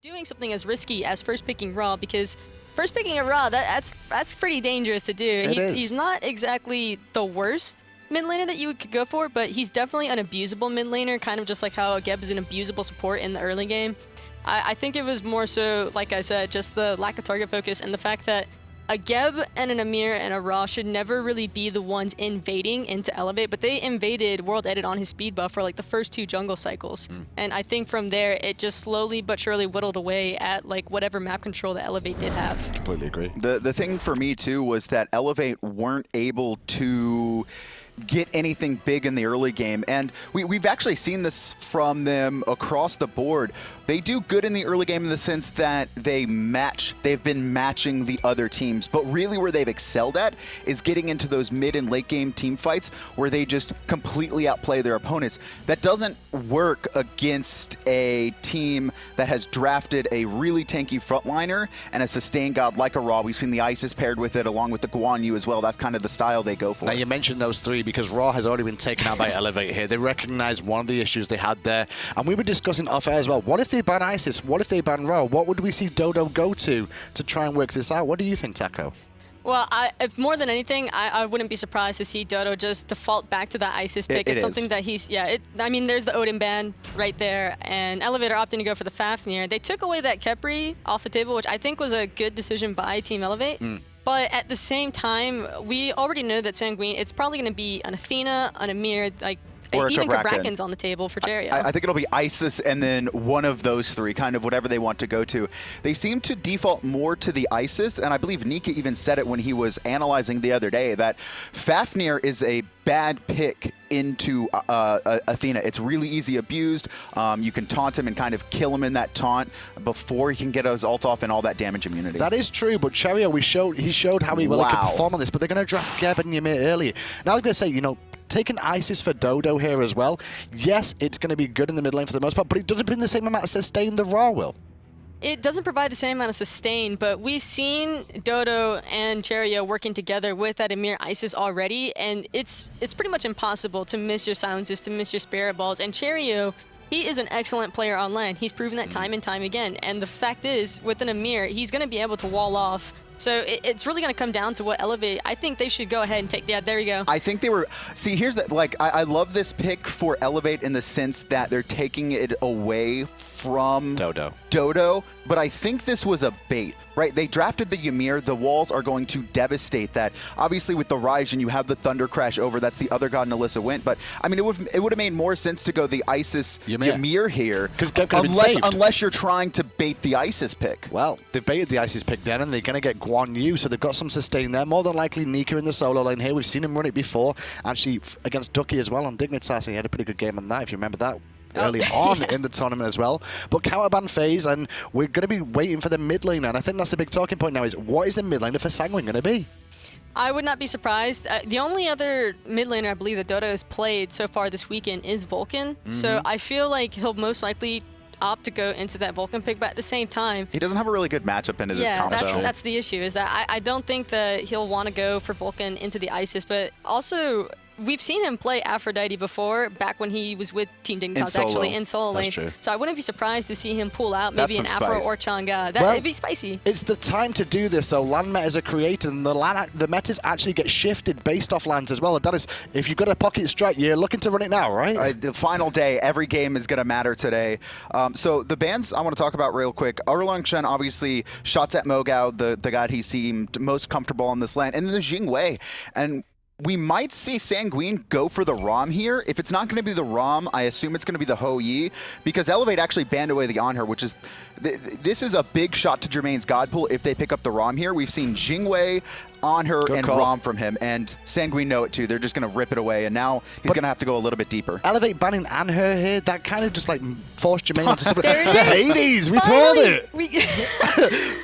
doing something as risky as first picking Ra, because first picking a Ra, that's pretty dangerous to do. He's not exactly the worst mid laner that you could go for, but he's definitely an abusable mid laner, kind of just like how Geb is an abusable support in the early game. I think it was more so, like I said, just the lack of target focus and the fact that a Geb and an Ymir and a Ra should never really be the ones invading into eLevate, but they invaded WorldEdit on his speed buff for like the first 2 jungle cycles. And I think from there, it just slowly but surely whittled away at like whatever map control that eLevate did have. Completely agree. The thing for me too was that eLevate weren't able to get anything big in the early game, and we've actually seen this from them across the board. They do good in the early game in the sense that they've been matching the other teams, but really where they've excelled at is getting into those mid and late game team fights where they just completely outplay their opponents. That doesn't work against a team that has drafted a really tanky frontliner and a sustain god like a Ra. We've seen the Isis paired with it along with the Guan Yu as well. That's kind of the style they go for. Now you mentioned those 3 because Ra has already been taken out by eLevate here. They recognize one of the issues they had there, and we were discussing off air as well. What if they ban Isis? What if they ban Ra? What would we see Dodo go to try and work this out? What do you think, Taco? Well, if more than anything, I wouldn't be surprised to see Dodo just default back to that Isis pick. It's something that he's, I mean, there's the Odin ban right there, and eLevate are opting to go for the Fafnir. They took away that Khepri off the table, which I think was a good decision by Team eLevate. But at the same time, we already know that Sanguine, it's probably going to be an Athena, an Ymir, like even Kabrakan's on the table for Cherryo. I think it'll be Isis and then one of those 3, kind of whatever they want to go to. They seem to default more to the Isis, and I believe Nika even said it when he was analyzing the other day, that Fafnir is a bad pick into Athena. It's really easy abused. You can taunt him and kind of kill him in that taunt before he can get his ult off and all that damage immunity. That is true, but Cherryo, he showed how well he could perform on this, but they're going to draft Geb and Ymir early. Now I was going to say, you know, taking Isis for Dodo here as well. Yes, it's going to be good in the mid lane for the most part, but it doesn't bring the same amount of sustain the Ra will. It doesn't provide the same amount of sustain, but we've seen Dodo and Cherryo working together with that Ymir Isis already, and it's pretty much impossible to miss your silences, to miss your spirit balls. And Cherryo, he is an excellent player on lane. He's proven that time and time again. And the fact is, with an Ymir, he's going to be able to wall off. So it's really going to come down to what eLevate. I think they should go ahead and take that. There you go. I think they were. See, here's the like. I love this pick for eLevate in the sense that they're taking it away from Dodo. But I think this was a bait, right? They drafted the Ymir. The walls are going to devastate that. Obviously, with the Ryzen, you have the Thunder Crash over. That's the other god Nulisa went. But I mean, it would have made more sense to go the Isis Ymir here, because unless you're trying to bait the Isis pick. Well, they've baited the Isis pick then, and they're going to get Guan Yu, so they've got some sustain there. More than likely Nika in the solo lane here. We've seen him run it before, actually against Ducky as well on Dignitas. He had a pretty good game on that, if you remember that. Early on in the tournament as well. But counterban phase, and we're going to be waiting for the mid laner, and I think that's the big talking point now is, what is the mid laner for Sanguine going to be? I would not be surprised. The only other mid laner I believe that Dodo has played so far this weekend is Vulcan, so I feel like he'll most likely opt to go into that Vulcan pick, but at the same time, he doesn't have a really good matchup into this combo. Yeah, that's the issue, is that I don't think that he'll want to go for Vulcan into the Isis, but also we've seen him play Aphrodite before, back when he was with Team Dignitas, actually, in solo lane. True. So I wouldn't be surprised to see him pull out maybe an Afro or Chang'e. It'd be spicy. It's the time to do this, though. Land metas are created, and the metas actually get shifted based off lands as well. And that is, if you've got a pocket strike, you're looking to run it now, right? The final day, every game is going to matter today. So the bans I want to talk about real quick. Erlang Shen, obviously, shots at MoGoW, the god he seemed most comfortable on this land. And then the Jingwei. And we might see Sanguine go for the Rom here. If it's not going to be the Rom, I assume it's going to be the Ho Yi, because eLevate actually banned away the On Her, which is, this is a big shot to Jermain's God Pool if they pick up the Rom here. We've seen Jingwei, On Her, and Rom from him, and Sanguine know it too. They're just going to rip it away, and now he's going to have to go a little bit deeper. eLevate banning On Her here, that kind of just like forced Jermain into something. There it the is. Hades, we told it.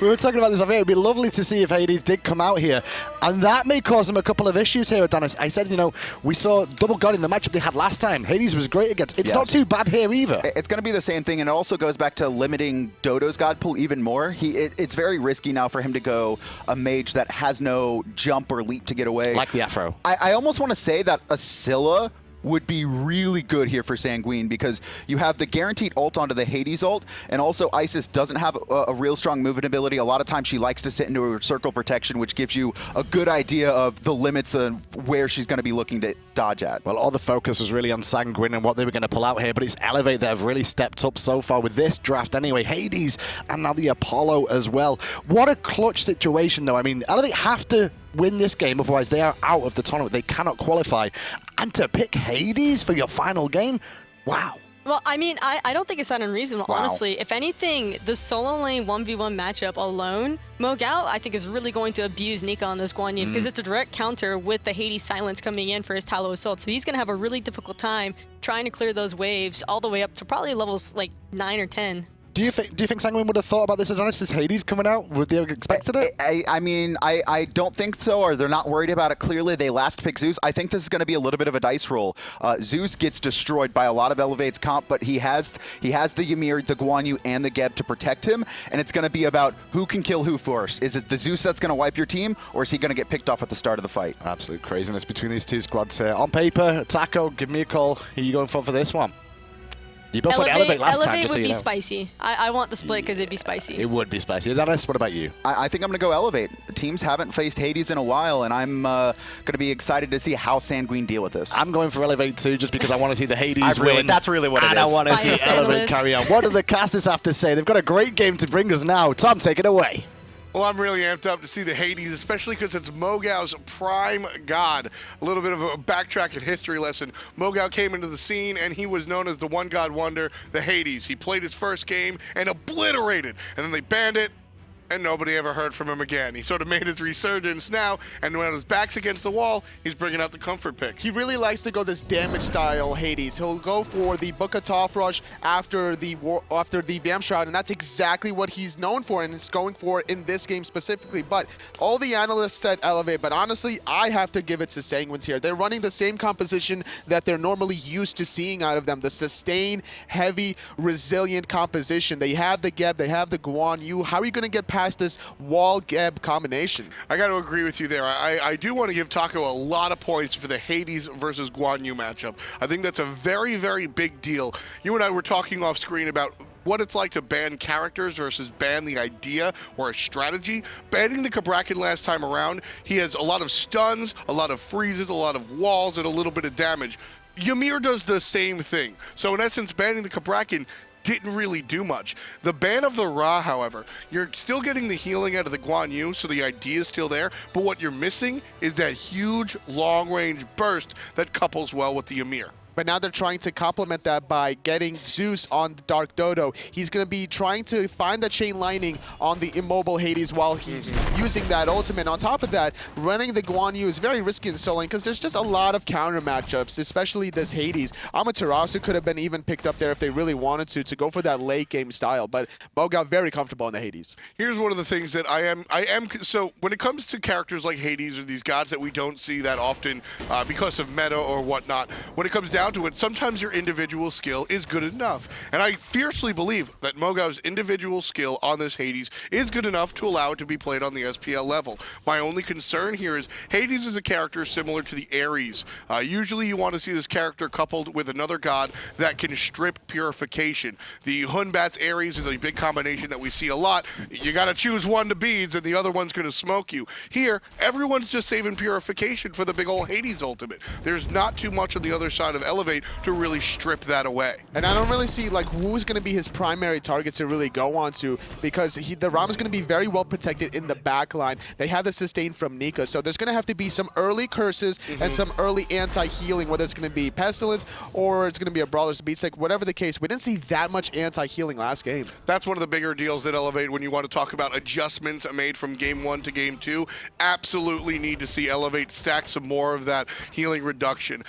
We were talking about this off here. It'd be lovely to see if Hades did come out here, and that may cause them a couple of issues here, Adonis. I said, you know, we saw Double God in the matchup they had last time. Hades was great against. It's not too bad here either. It's going to be the same thing, and it also goes back to limiting Dodo's God Pool even more. It's very risky now for him to go a mage that has no jump or leap to get away. Like the Afro. I almost want to say that Ascilla would be really good here for Sanguine, because you have the guaranteed ult onto the Hades ult, and also Isis doesn't have a real strong movement ability. A lot of times she likes to sit into her circle protection, which gives you a good idea of the limits of where she's going to be looking to dodge at. Well, all the focus was really on Sanguine and what they were going to pull out here, but it's eLevate that have really stepped up so far with this draft anyway. Hades and now the Apollo as well. What a clutch situation, though. I mean, eLevate have to win this game, otherwise they are out of the tournament. They cannot qualify. And to pick Hades for your final game, wow. Well, I mean, I don't think it's that unreasonable, honestly. If anything, the solo lane 1v1 matchup alone, MoGoW, I think, is really going to abuse Nika on this Guan Yu, because it's a direct counter with the Hades silence coming in for his Tallow Assault. So he's going to have a really difficult time trying to clear those waves all the way up to probably levels like 9 or 10. Do you think Sanguine would have thought about this Adonis, this Hades coming out? Would they have expected it? I mean, I don't think so, or they're not worried about it. Clearly, they last picked Zeus. I think this is going to be a little bit of a dice roll. Zeus gets destroyed by a lot of eLevate's comp, but he has the Ymir, the Guan Yu, and the Geb to protect him, and it's going to be about who can kill who first. Is it the Zeus that's going to wipe your team, or is he going to get picked off at the start of the fight? Absolute craziness between these two squads here. On paper, Taco, give me a call. Who are you going for this one? You both went eLevate last time, just so you know. Would be spicy. I want the split because it'd be spicy. It would be spicy. Adonis, what about you? I think I'm going to go eLevate. The teams haven't faced Hades in a while, and I'm going to be excited to see how Sanguine deal with this. I'm going for eLevate too, just because I want to see the Hades win. That's really what it is. And I want to see eLevate carry on. What do the casters have to say? They've got a great game to bring us now. Tom, take it away. Well, I'm really amped up to see the Hades, especially because it's MoGoW's prime god. A little bit of a backtrack and history lesson. MoGoW came into the scene, and he was known as the one god wonder, the Hades. He played his first game and obliterated, and then they banned it, and nobody ever heard from him again. He sort of made his resurgence now, and when his back's against the wall, he's bringing out the comfort pick. He really likes to go this damage style Hades. He'll go for the Book of Toph rush after the Bam Shroud, and that's exactly what he's known for, and it's going for in this game specifically. But all the analysts said eLevate, but honestly, I have to give it to Sanguines here. They're running the same composition that they're normally used to seeing out of them, the sustained, heavy, resilient composition. They have the Geb, they have the Guan Yu. How are you going to get past this wall-Geb combination? I got to agree with you there. I do want to give Taco a lot of points for the Hades versus Guan Yu matchup. I think that's a very, very big deal. You and I were talking off screen about what it's like to ban characters versus ban the idea or a strategy. Banning the Cabrakan last time around, he has a lot of stuns, a lot of freezes, a lot of walls, and a little bit of damage. Ymir does the same thing. So in essence, banning the Cabrakan didn't really do much. The ban of the Ra, however, you're still getting the healing out of the Guan Yu, so the idea is still there, but what you're missing is that huge long-range burst that couples well with the Ymir. But now they're trying to complement that by getting Zeus on the TheDarkDodo. He's going to be trying to find the chain lightning on the immobile Hades while he's using that ultimate. On top of that, running the Guan Yu is very risky in solo lane because there's just a lot of counter matchups, especially this Hades. Amaterasu could have been even picked up there if they really wanted to go for that late game style. But MoGoW very comfortable in the Hades. Here's one of the things that I am so when it comes to characters like Hades or these gods that we don't see that often because of meta or whatnot, when it comes down to it, sometimes your individual skill is good enough. And I fiercely believe that MoGoW's individual skill on this Hades is good enough to allow it to be played on the SPL level. My only concern here is Hades is a character similar to the Ares. Usually you want to see this character coupled with another god that can strip purification. The Hunbat's Ares is a big combination that we see a lot. You got to choose one to beads and the other one's going to smoke you. Here, everyone's just saving purification for the big old Hades ultimate. There's not too much on the other side of eLevate to really strip that away. And I don't really see like who's going to be his primary target to really go on to, because the Rama is going to be very well protected in the back line. They have the sustain from Nika, so there's going to have to be some early curses and some early anti-healing, whether it's going to be Pestilence or it's going to be a Brawler's Beats, like whatever the case. We didn't see that much anti-healing last game. That's one of the bigger deals at eLevate when you want to talk about adjustments made from game 1 to game 2. Absolutely need to see eLevate stack some more of that healing reduction.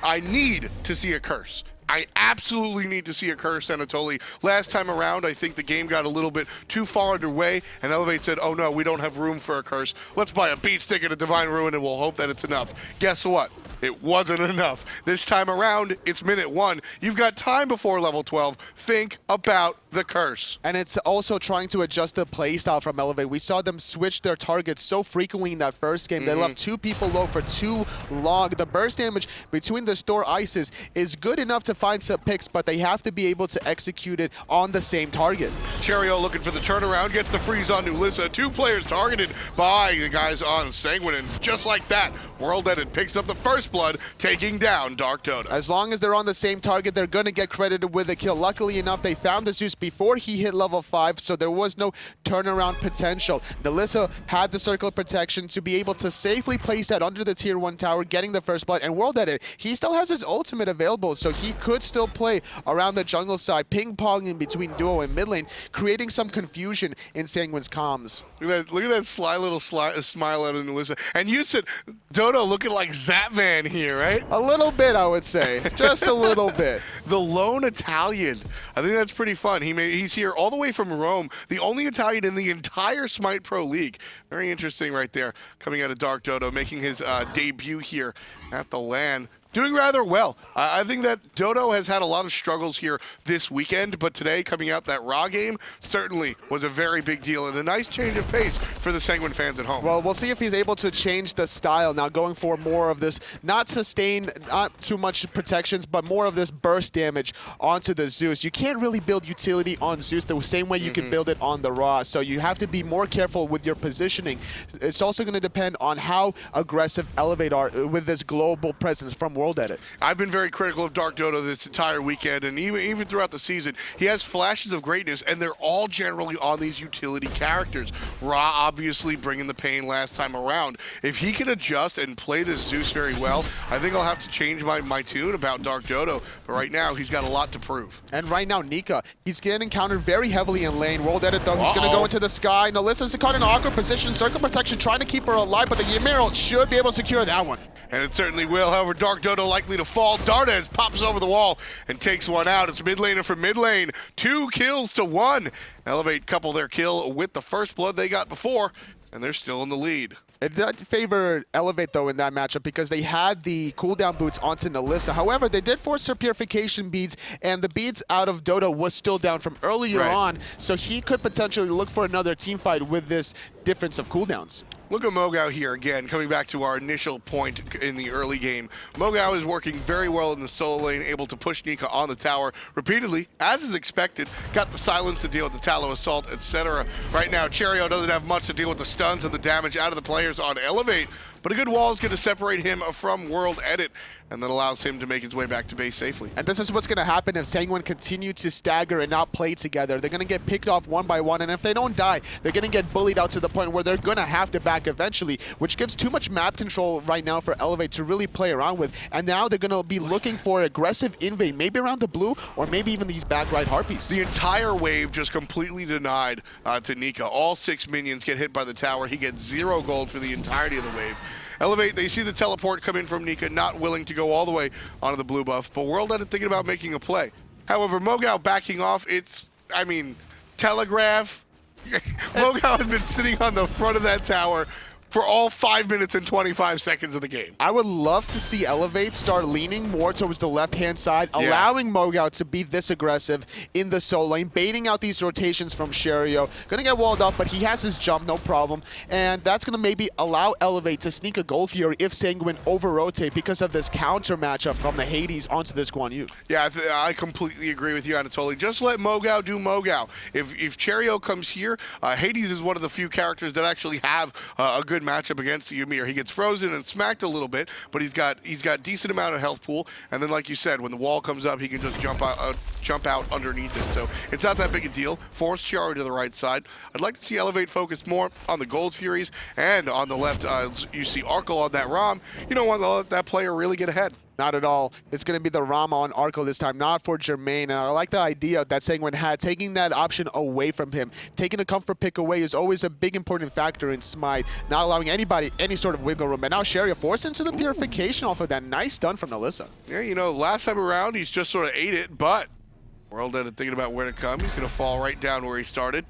I need to see a curse. I absolutely need to see a curse, Anatoly. Last time around, I think the game got a little bit too far underway, and eLevate said, oh no, we don't have room for a curse. Let's buy a beat stick and a Divine Ruin, and we'll hope that it's enough. Guess what? It wasn't enough. This time around, it's minute 1. You've got time before level 12. Think about the curse. And it's also trying to adjust the playstyle from eLevate. We saw them switch their targets so frequently in that first game. They left 2 people low for too long. The burst damage between the Thor ices is good enough to find some picks, but they have to be able to execute it on the same target. Cherryo looking for the turnaround, gets the freeze on nulisa. 2 players targeted by the guys on Sanguine, and just like that, WorldEdit picks up the first blood, taking down TheDarkDodo. As long as they're on the same target, they're going to get credited with a kill. Luckily enough, they found the Zeus before he hit level 5, so there was no turnaround potential. nulisa had the circle of protection to be able to safely place that under the tier 1 tower, getting the first blood. And WorldEdit, he still has his ultimate available, so he could still play around the jungle side, ping-ponging between duo and mid lane, creating some confusion in Sanguine's comms. Look at that sly little smile out of nulisa. And you said Dodo looking like Zapman here, right? A little bit, I would say. Just a little bit. The lone Italian. I think that's pretty fun. He's here all the way from Rome, the only Italian in the entire Smite Pro League. Very interesting right there, coming out of TheDarkDodo, making his debut here at the LAN. Doing rather well. I think that Dodo has had a lot of struggles here this weekend, but today, coming out that Raw game, certainly was a very big deal and a nice change of pace for the Sanguine fans at home. Well, we'll see if he's able to change the style now, going for more of this, not sustain, not too much protections, but more of this burst damage onto the Zeus. You can't really build utility on Zeus the same way you can build it on the Raw, so you have to be more careful with your positioning. It's also going to depend on how aggressive eLevate are with this global presence from WorldEdit. I've been very critical of TheDarkDodo this entire weekend, and even throughout the season. He has flashes of greatness, and they're all generally on these utility characters. Ra obviously bringing the pain last time around. If he can adjust and play this Zeus very well, I think I'll have to change my tune about TheDarkDodo, but right now he's got a lot to prove. And right now, Nika, he's getting countered very heavily in lane. WorldEdit, though, he's going to go into the sky. nulisa's caught in an awkward position, circle protection, trying to keep her alive, but the Ymir should be able to secure that one. And it certainly will. However, TheDarkDodo likely to fall. Dardez pops over the wall and takes one out. It's mid laner for mid lane. 2 kills to 1. eLevate couple their kill with the first blood they got before, and they're still in the lead. It did favor eLevate, though, in that matchup because they had the cooldown boots onto nulisa. However, they did force her purification beads, and the beads out of Dodo was still down from earlier on, so he could potentially look for another team fight with this difference of cooldowns. Look at MoGoW here again, coming back to our initial point in the early game. MoGoW is working very well in the solo lane, able to push Nika on the tower repeatedly, as is expected. Got the silence to deal with the Tallow Assault, etc. Right now, Cherryo doesn't have much to deal with the stuns and the damage out of the players on eLevate, but a good wall is going to separate him from WorldEdit, and that allows him to make his way back to base safely. And this is what's going to happen if Sanguine continue to stagger and not play together. They're going to get picked off one by one, and if they don't die, they're going to get bullied out to the point where they're going to have to back eventually, which gives too much map control right now for eLevate to really play around with. And now they're going to be looking for aggressive invade, maybe around the blue, or maybe even these back right harpies. The entire wave just completely denied to Nika. All 6 minions get hit by the tower. He gets 0 gold for the entirety of the wave. eLevate, they see the teleport come in from Nika, not willing to go all the way onto the blue buff, but WorldEdit thinking about making a play. However, MoGoW backing off, telegraph. MoGoW has been sitting on the front of that tower for all 5 minutes and 25 seconds of the game. I would love to see eLevate start leaning more towards the left-hand side, allowing MoGoW to be this aggressive in the solo lane, baiting out these rotations from Cherryo. Gonna get walled up, but he has his jump, no problem. And that's gonna maybe allow eLevate to sneak a Gold Fury if Sanguine over-rotate because of this counter matchup from the Hades onto this Guan Yu. Yeah, I completely agree with you, Anatoly. Just let MoGoW do MoGoW. If Cherryo comes here, Hades is one of the few characters that actually have a good matchup against the Ymir. He gets frozen and smacked a little bit, but he's got decent amount of health pool, and then like you said, when the wall comes up, he can just jump out underneath it. So it's not that big a deal. Force Cherryo to the right side. I'd like to see eLevate focus more on the Gold Furies, and on the left, you see Arkkyl on that Rom. You don't want to let that player really get ahead. Not at all. It's going to be the Rama on Arkkyl this time, not for Jermain. And I like the idea that Sanguine had, taking that option away from him. Taking a comfort pick away is always a big important factor in Smite, not allowing anybody any sort of wiggle room. And now Cherryo forced into the purification off of that nice stun from nulisa. Yeah, last time around, he's just sort of ate it, but WorldEdit thinking about where to come. He's going to fall right down where he started.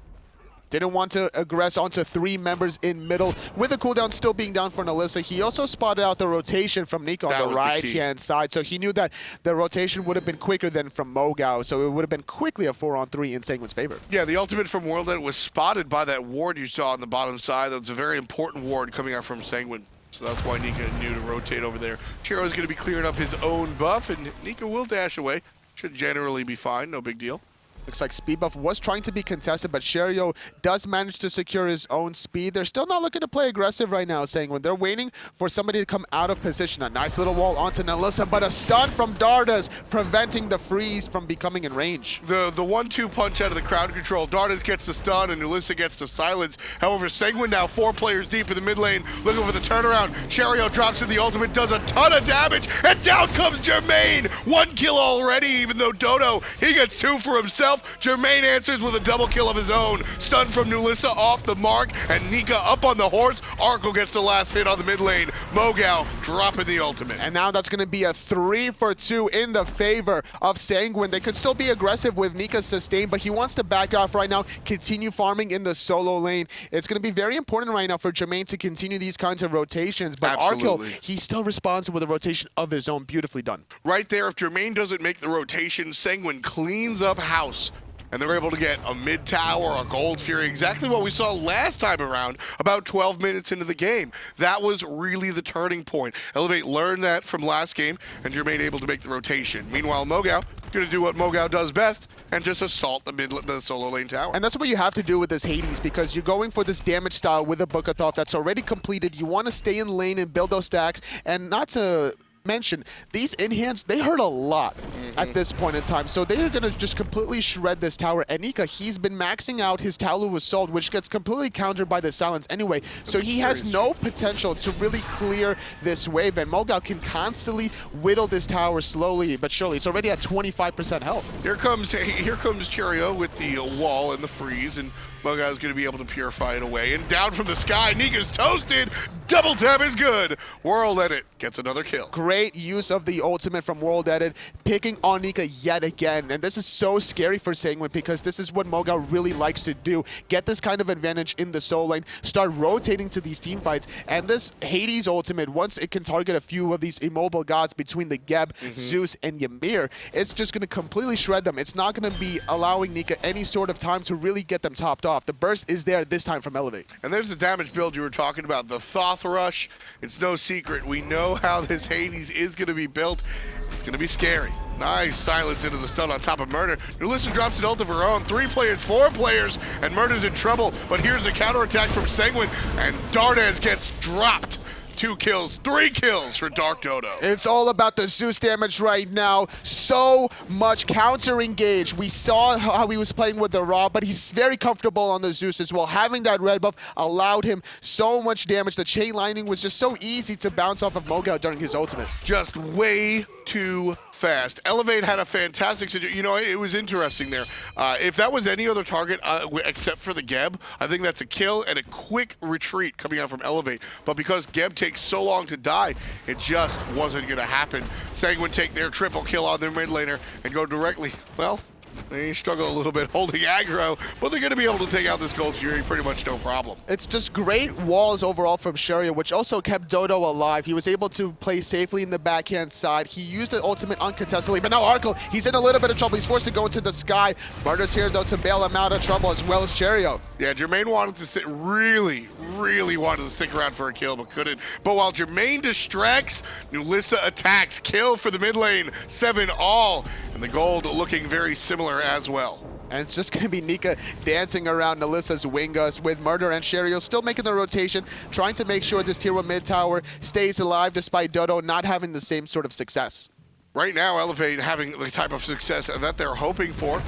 Didn't want to aggress onto 3 members in middle. With the cooldown still being down for nulisa, he also spotted out the rotation from Nika on the right-hand side. So he knew that the rotation would have been quicker than from MoGoW, so it would have been quickly a 4-on-3 in Sanguine's favor. Yeah, the ultimate from WorldEdit was spotted by that ward you saw on the bottom side. That was a very important ward coming out from Sanguine. So that's why Nika knew to rotate over there. Cherryo is going to be clearing up his own buff, and Nika will dash away. Should generally be fine, no big deal. Looks like speed buff was trying to be contested, but Cherryo does manage to secure his own speed. They're still not looking to play aggressive right now, Sanguine. They're waiting for somebody to come out of position. A nice little wall onto nulisa, but a stun from Dardez, preventing the freeze from becoming in range. The 1-2 punch out of the crowd control. Dardez gets the stun, and nulisa gets the silence. However, Sanguine now 4 players deep in the mid lane, looking for the turnaround. Cherryo drops in the ultimate, does a ton of damage, and down comes Jermain. 1 kill already, even though Dodo, he gets 2 for himself. Jermain answers with a double kill of his own. Stun from nulisa off the mark, and Nika up on the horse. Arkkyl gets the last hit on the mid lane. MoGoW dropping the ultimate. And now that's going to be a 3-for-2 in the favor of Sanguine. They could still be aggressive with Nika's sustain, but he wants to back off right now, continue farming in the solo lane. It's going to be very important right now for Jermain to continue these kinds of rotations, but Arkkyl, he still responds with a rotation of his own. Beautifully done. Right there, if Jermain doesn't make the rotation, Sanguine cleans up house. And they're able to get a mid-tower, a gold fury, exactly what we saw last time around, about 12 minutes into the game. That was really the turning point. eLevate learned that from last game, and Jermain able to make the rotation. Meanwhile, MoGoW going to do what MoGoW does best, and just assault the solo lane tower. And that's what you have to do with this Hades, because you're going for this damage style with a Book of Thoth that's already completed. You want to stay in lane and build those stacks, and not to mention, these in-hands, they hurt a lot at this point in time. So they're going to just completely shred this tower. And Nika, he's been maxing out his Talu with Salt, which gets completely countered by the silence anyway. So he has no potential to really clear this wave. And MoGoW can constantly whittle this tower slowly but surely. It's already at 25% health. Here comes Cherryo with the wall and the freeze, and MoGoW is going to be able to purify it away. And down from the sky, Nika's toasted. Double tap is good. WorldEdit gets another kill. Great use of the ultimate from WorldEdit, picking on Nika yet again. And this is so scary for Sanguine, because this is what MoGoW really likes to do. Get this kind of advantage in the solo lane, start rotating to these team fights. And this Hades ultimate, once it can target a few of these immobile gods between the Geb, Zeus, and Ymir, it's just going to completely shred them. It's not going to be allowing Nika any sort of time to really get them topped off. The burst is there this time from eLevate. And there's the damage build you were talking about, the Thoth Rush. It's no secret. We know how this Hades is going to be built. It's going to be scary. Nice silence into the stun on top of Murrdurr. nulisa drops an ult of her own. 3 players, 4 players, and Murrdurr's in trouble. But here's the counterattack from Sanguine, and Dardez gets dropped. 2 kills, 3 kills for TheDarkDodo. It's all about the Zeus damage right now. So much counter engage. We saw how he was playing with the Ra, but he's very comfortable on the Zeus as well. Having that red buff allowed him so much damage. The chain lightning was just so easy to bounce off of MoGoW during his ultimate. Just way too fast. eLevate had a fantastic situation. You know, it was interesting there. If that was any other target except for the Geb, I think that's a kill and a quick retreat coming out from eLevate. But because Geb takes so long to die, it just wasn't going to happen. Sanguine take their triple kill on their mid laner and go directly, well, they struggle a little bit holding aggro, but they're going to be able to take out this Gold Fury pretty much no problem. It's just great walls overall from Cherryo, which also kept Dodo alive. He was able to play safely in the backhand side. He used the ultimate uncontestedly, but now Arkkyl, he's in a little bit of trouble. He's forced to go into the sky. Murrdurr's here, though, to bail him out of trouble, as well as Cherryo. Yeah, Jermain wanted to sit, really wanted to stick around for a kill, but couldn't. But while Jermain distracts, nulisa attacks. Kill for the mid lane, 7 all. And the gold looking very similar as well. And it's just going to be Nika dancing around nulisa's Wingus with Murrdurr and Cherryo still making the rotation, trying to make sure this tier 1 mid tower stays alive despite Dodo not having the same sort of success. Right now, eLevate having the type of success that they're hoping for.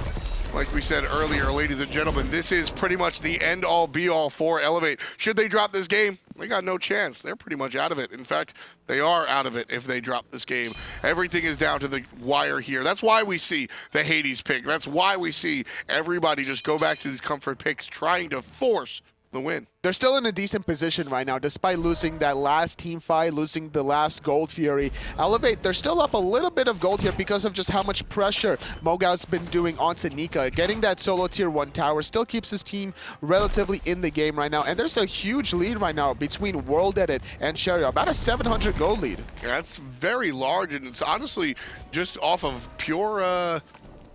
Like we said earlier, ladies and gentlemen, this is pretty much the end-all, be-all for eLevate. Should they drop this game, they got no chance. They're pretty much out of it. In fact, they are out of it if they drop this game. Everything is down to the wire here. That's why we see the Hades pick. That's why we see everybody just go back to these comfort picks, trying to force the win. They're still in a decent position right now, despite losing that last team fight, losing the last Gold Fury. eLevate, they're still up a little bit of gold here because of just how much pressure MoGoW's been doing onto Nika. Getting that solo tier 1 tower still keeps his team relatively in the game right now. And there's a huge lead right now between WorldEdit and Cherryo, about a 700 gold lead. Yeah, that's very large, and it's honestly just off of pure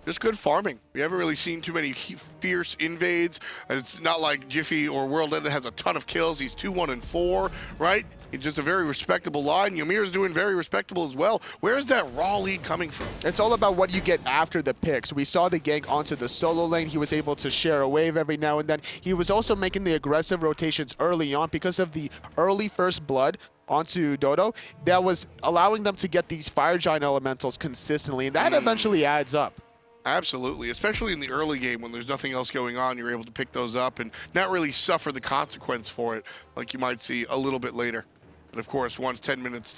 just good farming. We haven't really seen too many fierce invades. And it's not like Jiffy or WorldEdit has a ton of kills. He's 2-1-4, right? It's just a very respectable line. Ymir's doing very respectable as well. Where's that raw lead coming from? It's all about what you get after the picks. We saw the gank onto the solo lane. He was able to share a wave every now and then. He was also making the aggressive rotations early on because of the early first blood onto Dodo. That was allowing them to get these Fire Giant elementals consistently, and that eventually adds up. Absolutely, especially in the early game when there's nothing else going on, you're able to pick those up and not really suffer the consequence for it like you might see a little bit later. And of course, once 10 minutes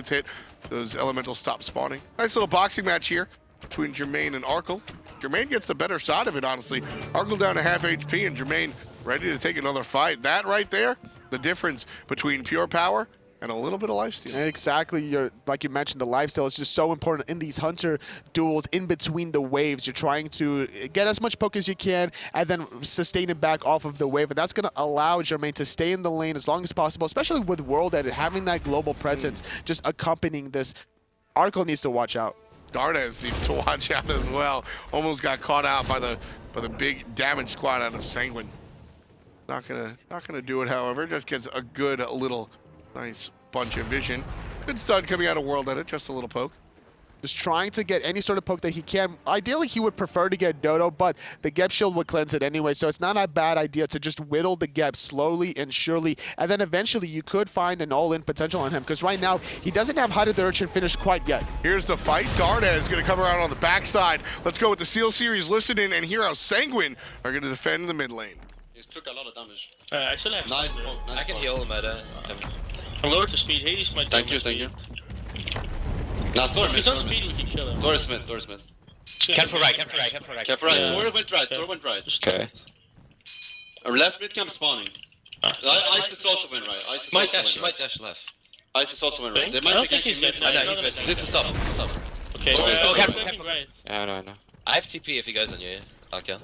hit, those elementals stop spawning. Nice little boxing match here between Jermain and Arkkyl. Jermain gets the better side of it, honestly. Arkkyl down to half HP and Jermain ready to take another fight. That right there, the difference between pure power and a little bit of lifesteal. Exactly. Like you mentioned, the lifesteal is just so important in these hunter duels in between the waves. You're trying to get as much poke as you can and then sustain it back off of the wave. And that's going to allow Jermain to stay in the lane as long as possible, especially with WorldEdit having that global presence just accompanying this. Arkkyl needs to watch out. Dardez needs to watch out as well. Almost got caught out by the big damage squad out of Sanguine. Not gonna do it, however. Just gets a good little nice bunch of vision. Good stun coming out of WorldEdit, just a little poke. Just trying to get any sort of poke that he can. Ideally, he would prefer to get Dodo, but the Gep shield would cleanse it anyway, so it's not a bad idea to just whittle the Gep slowly and surely, and then eventually you could find an all-in potential on him, because right now, he doesn't have Hide of the Urchin finished quite yet. Here's the fight. Dardez is going to come around on the backside. Let's go with the Seal Series listed in, and here how Sanguine are going to defend the mid lane. He took a lot of damage. I still have Nice. I can heal him at I'm lower to speed. Hades might Thank you. Now Thor If he's on speed, we can kill him. Thor is mid. Careful right. Thor went right. Okay. Our left mid camp spawning. Ice is also win right. Ice is Might also win right. dash left. Ice is also win right. They I might don't be think he's ganking mid. mid. No, he's mid. This is up. Okay. Careful. Right. Yeah, I know. I have TP if he goes on you. I'll kill.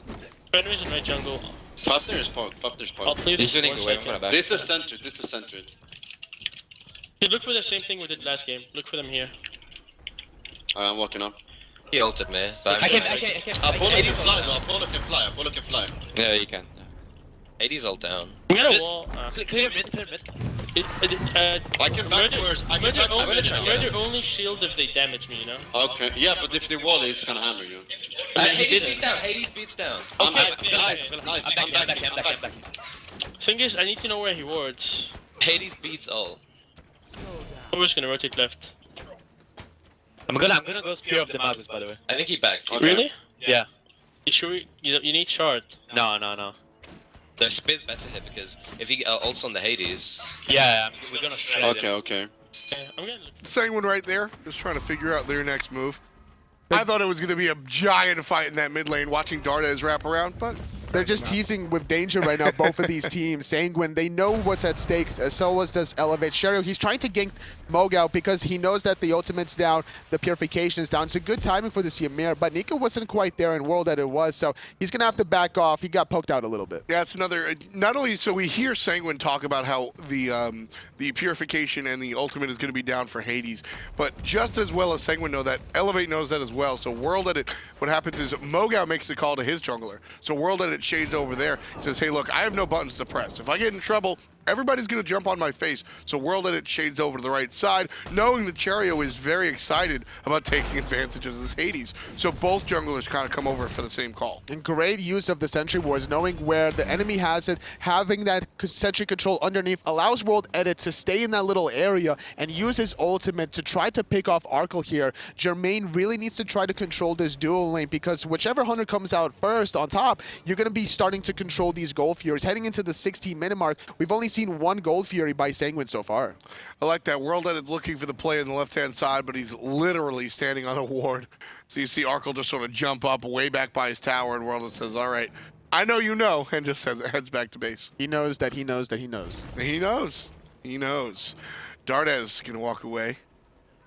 Fenrir's in right jungle. Fafnir is point. I'll play this. He's winning the wave. I'm gonna back. This is centered. You look for the same thing we did last game. Look for them here. I'm walking up. He ulted me. But I can't. Apollo can fly. Yeah, you can. Yeah. 80's all down. We got a wall. Clear mid. I can back first. Murrdurr only shield if they damage me, you know? Okay. Yeah, but if they wall, it's gonna hammer you. Hades beats down. I'm back. Nice. I'm back. Thing is, I need to know where he wards. Hades beats all. We're just gonna rotate left. I'm gonna go spear off the Magus, by the way. I think he backed. Okay. Really? Yeah. You sure you need shard? No. The spear's better here because if he ults on the Hades. Yeah, we're gonna shred him. Okay. Yeah, I'm gonna look. Sanguine right there, just trying to figure out their next move. I thought it was going to be a giant fight in that mid lane, watching Dardez wrap around, but They're just teasing with danger right now, both of these teams. Sanguine, they know what's at stake, so does eLevate. Cherryo, he's trying to gank MoGoW because he knows that the ultimate's down, the purification is down. It's a good timing for this Ymir, but Nika wasn't quite there in WorldEdit was, so he's going to have to back off. He got poked out a little bit. yeah, it's another. Not only so we hear Sanguine talk about how the purification and the ultimate is going to be down for Hades, but just as well as Sanguine know that, eLevate knows that as well. So WorldEdit, what happens is MoGoW makes the call to his jungler. So WorldEdit shades over there, says, hey, look, I have no buttons to press. If I get in trouble, everybody's going to jump on my face. So WorldEdit shades over to the right side, knowing that Cherryo is very excited about taking advantage of this Hades. So both junglers kind of come over for the same call. And great use of the Sentry Wards, knowing where the enemy has it, having that Sentry control underneath allows WorldEdit to stay in that little area and use his ultimate to try to pick off Arkkyl here. Jermain really needs to try to control this dual lane because whichever hunter comes out first on top, you're going to be starting to control these Gold Furies. Heading into the 16-minute mark, we've only seen one Gold Fury by Sanguine so far. I like that. WorldEdit looking for the play on the left-hand side, but he's literally standing on a ward. So you see Arkkyl just sort of jump up way back by his tower, and WorldEdit says, all right, I know you know, and just heads back to base. He knows that he knows that he knows. He knows. He knows. Dardez gonna walk away.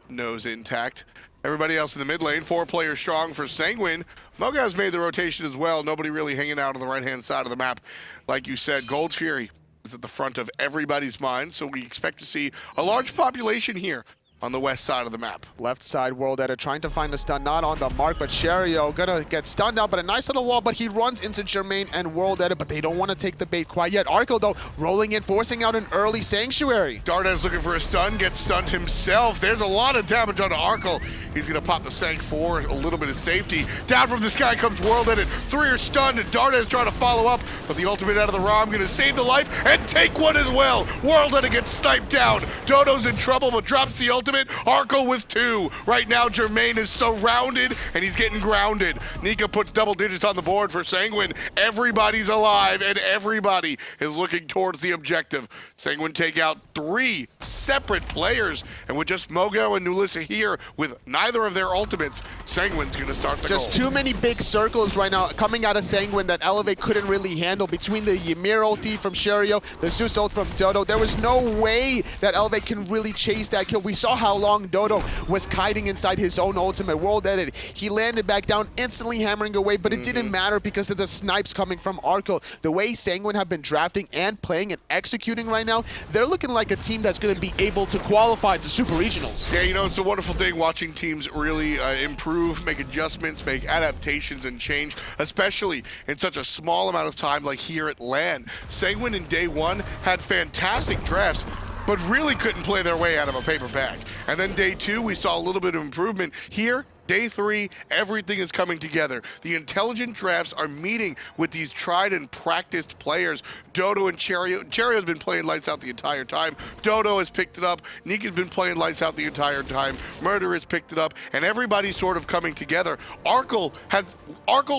Nose intact. Everybody else in the mid lane, 4 players strong for Sanguine. MoGoW's made the rotation as well. Nobody really hanging out on the right-hand side of the map. Like you said, Gold Fury is at the front of everybody's mind, so we expect to see a large population here on the west side of the map. Left side, WorldEdit trying to find a stun, not on the mark, but Cherryo gonna get stunned out, but a nice little wall, but he runs into Jermain and WorldEdit, but they don't want to take the bait quite yet. Arkkyl, though, rolling in, forcing out an early Sanctuary. Dardez looking for a stun, gets stunned himself. There's a lot of damage on Arkkyl. He's gonna pop the Sank for a little bit of safety. Down from the sky comes WorldEdit. 3 are stunned, and Dardez trying to follow up, but the ultimate out of the Ram gonna save the life and take one as well. WorldEdit gets sniped down. Dodo's in trouble, but drops the ultimate. Arkkyl with 2. Right now, Jermain is surrounded, and he's getting grounded. Nika puts double digits on the board for Sanguine. Everybody's alive, and everybody is looking towards the objective. Sanguine take out 3 separate players, and with just MoGoW and nulisa here with neither of their ultimates, Sanguine's going to start the Just goal. too many big circles right now coming out of Sanguine that eLevate couldn't really handle. Between the Ymir ulti from Cherryo, the Zeus ult from Dodo, there was no way that eLevate can really chase that kill. We saw how long Dodo was kiting inside his own ultimate. WorldEdit, he landed back down, instantly hammering away, but it didn't matter because of the snipes coming from Arkkyl. The way Sanguine have been drafting and playing and executing right now, they're looking like a team that's going to be able to qualify to Super Regionals. Yeah, you know, it's a wonderful thing watching teams really improve, make adjustments, make adaptations, and change, especially in such a small amount of time like here at LAN. Sanguine in day 1 had fantastic drafts, but really couldn't play their way out of a paper bag. And then day 2, we saw a little bit of improvement. Here, day 3, everything is coming together. The intelligent drafts are meeting with these tried and practiced players. Dodo and Cherryo. Cherryo's been playing lights out the entire time. Dodo has picked it up. Nika's been playing lights out the entire time. Murrdurr has picked it up, and everybody's sort of coming together. Arkkyl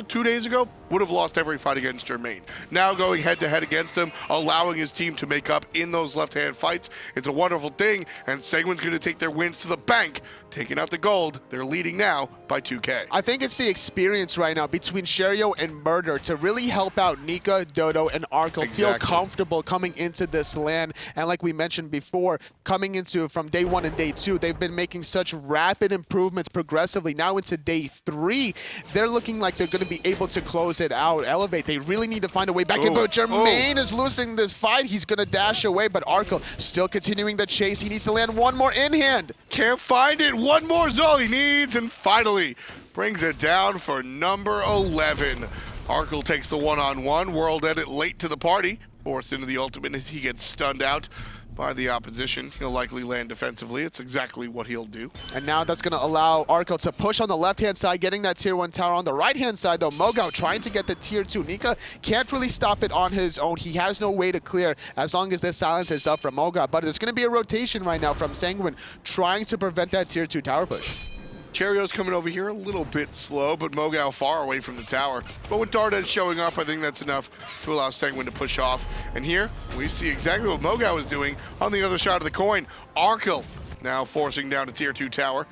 2 days ago would have lost every fight against Jermain. Now going head-to-head against him, allowing his team to make up in those left-hand fights. It's a wonderful thing, and Sanguine's going to take their wins to the bank, taking out the gold. They're leading now by 2K. I think it's the experience right now between Cherryo and Murrdurr to really help out Nika, Dodo, and Arkkyl feel comfortable coming into this LAN. And like we mentioned before, coming into from day 1 and day 2, they've been making such rapid improvements progressively. Now into day 3, they're looking like they're going to be able to close it out. eLevate, they really need to find a way back in, but Jermain is losing this fight. He's going to dash away, but Arkkyl still continuing the chase. He needs to land one more in hand. Can't find it. One more is all he needs, and finally brings it down for number 11. Arkkyl takes the one-on-one. WorldEdit late to the party, forced into the ultimate as he gets stunned out by the opposition. He'll likely land defensively. It's exactly what he'll do. And now that's going to allow Arkkyl to push on the left-hand side, getting that tier 1 tower. On the right-hand side, though, MoGoW trying to get the tier 2. Nika can't really stop it on his own. He has no way to clear as long as this silence is up from MoGoW. But there's going to be a rotation right now from Sanguine trying to prevent that tier 2 tower push. Cherryo's coming over here a little bit slow, but MoGoW far away from the tower. But with Dardez showing up, I think that's enough to allow Sanguine to push off. And here, we see exactly what MoGoW is doing on the other side of the coin. Arkkyl now forcing down a tier 2 tower.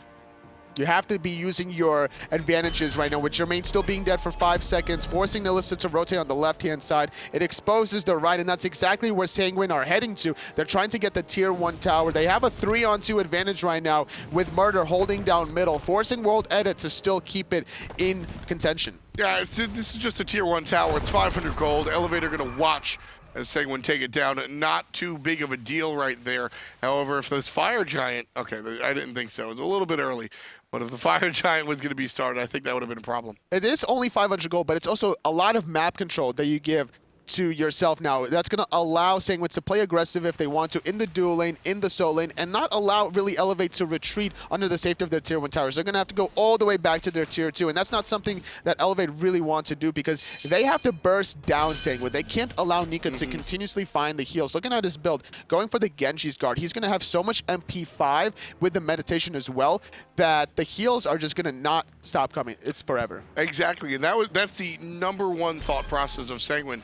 You have to be using your advantages right now, with Jermain still being dead for 5 seconds, forcing nulisa to rotate on the left-hand side. It exposes the right, and that's exactly where Sanguine are heading to. They're trying to get the tier 1 tower. They have a 3-on-2 advantage right now, with Murrdurr holding down middle, forcing WorldEdit to still keep it in contention. Yeah, this is just a tier 1 tower. It's 500 gold. eLevate are going to watch as Sanguine take it down. Not too big of a deal right there. However, if this fire giant, okay, I didn't think so. It was a little bit early. But if the fire giant was going to be started, I think that would have been a problem. It is only 500 gold, but it's also a lot of map control that you give to yourself now. That's going to allow Sanguine to play aggressive if they want to in the dual lane, in the solo lane, and not allow really eLevate to retreat under the safety of their tier 1 towers. They're going to have to go all the way back to their tier 2, and that's not something that eLevate really want to do because they have to burst down Sanguine. They can't allow Nika to continuously find the heals. Looking at his build, going for the Genji's guard, he's going to have so much MP5 with the meditation as well that the heals are just going to not stop coming. It's forever. Exactly, and that's the #1 thought process of Sanguine.